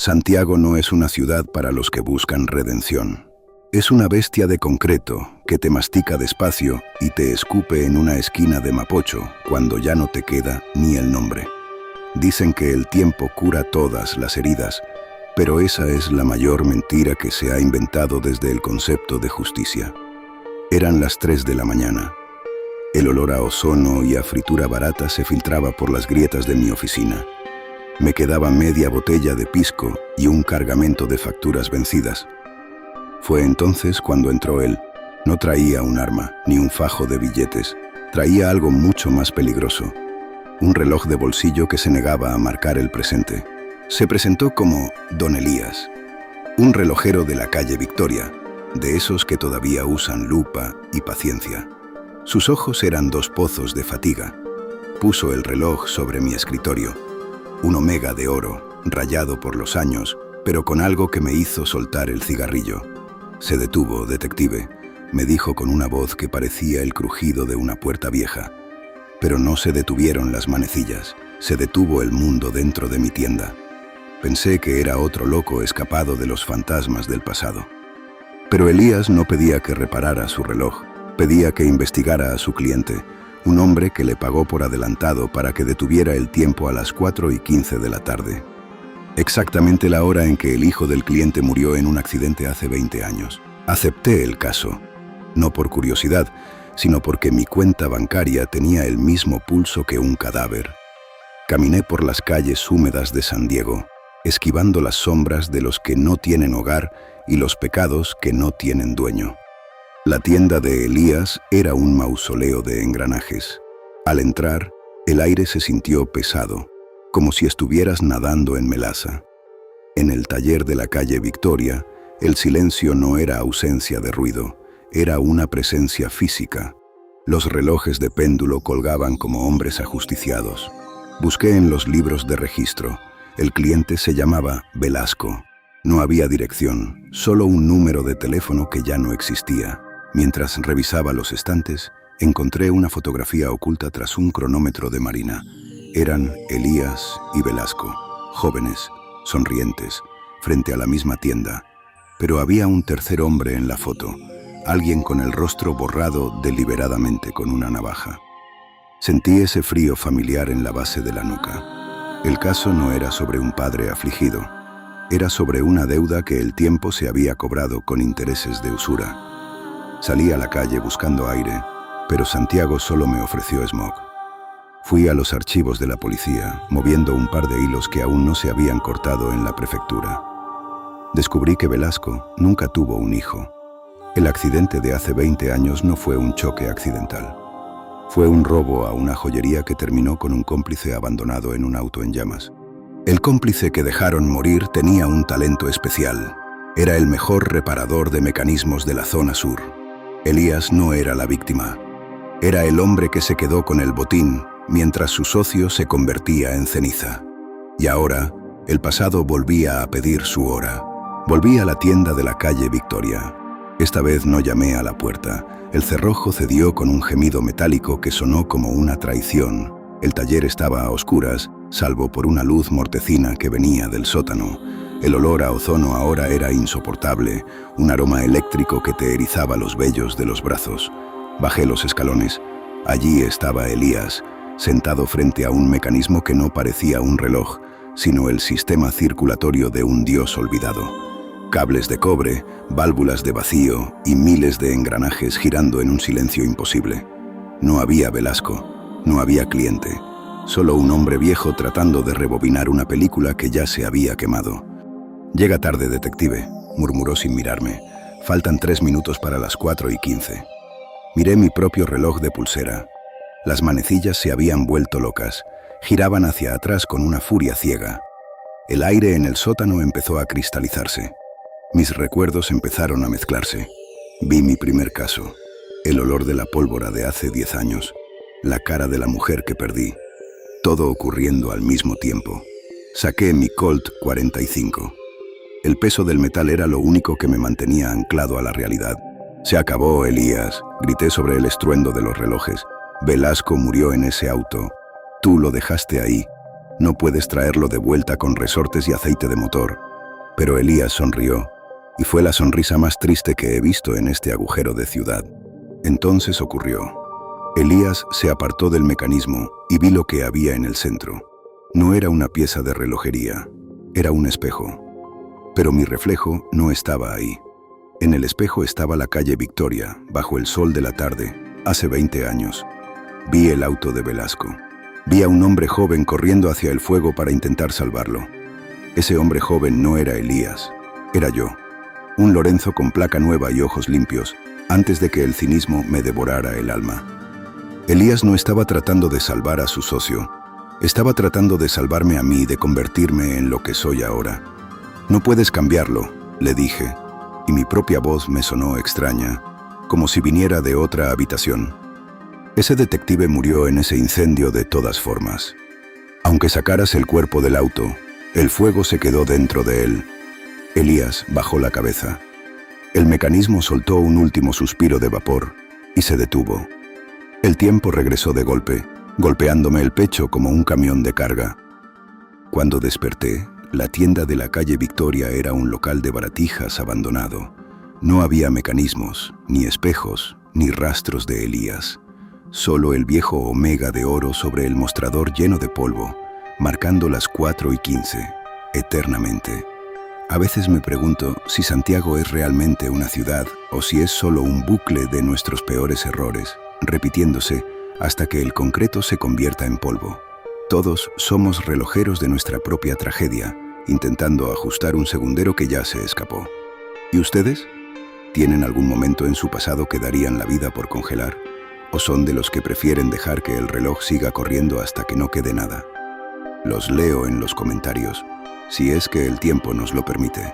Santiago no es una ciudad para los que buscan redención. Es una bestia de concreto que te mastica despacio y te escupe en una esquina de Mapocho cuando ya no te queda ni el nombre. Dicen que el tiempo cura todas las heridas, pero esa es la mayor mentira que se ha inventado desde el concepto de justicia. Eran las 3 de la mañana. El olor a ozono y a fritura barata se filtraba por las grietas de mi oficina. Me quedaba media botella de pisco y un cargamento de facturas vencidas. Fue entonces cuando entró él. No traía un arma ni un fajo de billetes. Traía algo mucho más peligroso. Un reloj de bolsillo que se negaba a marcar el presente. Se presentó como Don Elías, un relojero de la calle Victoria, de esos que todavía usan lupa y paciencia. Sus ojos eran 2 pozos de fatiga. Puso el reloj sobre mi escritorio. Un omega de oro, rayado por los años, pero con algo que me hizo soltar el cigarrillo. Se detuvo, detective, me dijo con una voz que parecía el crujido de una puerta vieja. Pero no se detuvieron las manecillas, se detuvo el mundo dentro de mi tienda. Pensé que era otro loco escapado de los fantasmas del pasado. Pero Elías no pedía que reparara su reloj, pedía que investigara a su cliente, un hombre que le pagó por adelantado para que detuviera el tiempo a las 4:15 de la tarde. Exactamente la hora en que el hijo del cliente murió en un accidente hace 20 años. Acepté el caso, no por curiosidad, sino porque mi cuenta bancaria tenía el mismo pulso que un cadáver. Caminé por las calles húmedas de San Diego, esquivando las sombras de los que no tienen hogar y los pecados que no tienen dueño. La tienda de Elías era un mausoleo de engranajes. Al entrar, el aire se sintió pesado, como si estuvieras nadando en melaza. En el taller de la calle Victoria, el silencio no era ausencia de ruido, era una presencia física. Los relojes de péndulo colgaban como hombres ajusticiados. Busqué en los libros de registro. El cliente se llamaba Velasco. No había dirección, solo un número de teléfono que ya no existía. Mientras revisaba los estantes, encontré una fotografía oculta tras un cronómetro de marina. Eran Elías y Velasco, jóvenes, sonrientes, frente a la misma tienda. Pero había un tercer hombre en la foto, alguien con el rostro borrado deliberadamente con una navaja. Sentí ese frío familiar en la base de la nuca. El caso no era sobre un padre afligido, era sobre una deuda que el tiempo se había cobrado con intereses de usura. Salí a la calle buscando aire, pero Santiago solo me ofreció smog. Fui a los archivos de la policía, moviendo un par de hilos que aún no se habían cortado en la prefectura. Descubrí que Velasco nunca tuvo un hijo. El accidente de hace 20 años no fue un choque accidental. Fue un robo a una joyería que terminó con un cómplice abandonado en un auto en llamas. El cómplice que dejaron morir tenía un talento especial. Era el mejor reparador de mecanismos de la zona sur. Elías no era la víctima. Era el hombre que se quedó con el botín mientras su socio se convertía en ceniza. Y ahora, el pasado volvía a pedir su hora. Volví a la tienda de la calle Victoria. Esta vez no llamé a la puerta. El cerrojo cedió con un gemido metálico que sonó como una traición. El taller estaba a oscuras, salvo por una luz mortecina que venía del sótano. El olor a ozono ahora era insoportable, un aroma eléctrico que te erizaba los vellos de los brazos. Bajé los escalones. Allí estaba Elías, sentado frente a un mecanismo que no parecía un reloj, sino el sistema circulatorio de un dios olvidado. Cables de cobre, válvulas de vacío y miles de engranajes girando en un silencio imposible. No había Velasco, no había cliente, solo un hombre viejo tratando de rebobinar una película que ya se había quemado. «Llega tarde, detective», murmuró sin mirarme. «Faltan 3 minutos para las 4:15». Miré mi propio reloj de pulsera. Las manecillas se habían vuelto locas, giraban hacia atrás con una furia ciega. El aire en el sótano empezó a cristalizarse. Mis recuerdos empezaron a mezclarse. Vi mi primer caso, el olor de la pólvora de hace 10 años, la cara de la mujer que perdí, todo ocurriendo al mismo tiempo. Saqué mi Colt 45. El peso del metal era lo único que me mantenía anclado a la realidad. «Se acabó, Elías», grité sobre el estruendo de los relojes. «Velasco murió en ese auto. Tú lo dejaste ahí. No puedes traerlo de vuelta con resortes y aceite de motor. Pero Elías sonrió, y fue la sonrisa más triste que he visto en este agujero de ciudad. Entonces ocurrió. Elías se apartó del mecanismo y vi lo que había en el centro. No era una pieza de relojería, era un espejo. Pero mi reflejo no estaba ahí. En el espejo estaba la calle Victoria, bajo el sol de la tarde, hace 20 años. Vi el auto de Velasco. Vi a un hombre joven corriendo hacia el fuego para intentar salvarlo. Ese hombre joven no era Elías, era yo. Un Lorenzo con placa nueva y ojos limpios, antes de que el cinismo me devorara el alma. Elías no estaba tratando de salvar a su socio, estaba tratando de salvarme a mí, de convertirme en lo que soy ahora. No puedes cambiarlo, le dije, y mi propia voz me sonó extraña, como si viniera de otra habitación. Ese detective murió en ese incendio de todas formas. Aunque sacaras el cuerpo del auto, el fuego se quedó dentro de él. Elías bajó la cabeza. El mecanismo soltó un último suspiro de vapor y se detuvo. El tiempo regresó de golpe, golpeándome el pecho como un camión de carga. Cuando desperté, la tienda de la calle Victoria era un local de baratijas abandonado. No había mecanismos, ni espejos, ni rastros de Elías. Solo el viejo Omega de oro sobre el mostrador lleno de polvo, marcando las 4:15, eternamente. A veces me pregunto si Santiago es realmente una ciudad o si es solo un bucle de nuestros peores errores, repitiéndose hasta que el concreto se convierta en polvo. Todos somos relojeros de nuestra propia tragedia, intentando ajustar un segundero que ya se escapó. ¿Y ustedes? ¿Tienen algún momento en su pasado que darían la vida por congelar? ¿O son de los que prefieren dejar que el reloj siga corriendo hasta que no quede nada? Los leo en los comentarios, si es que el tiempo nos lo permite.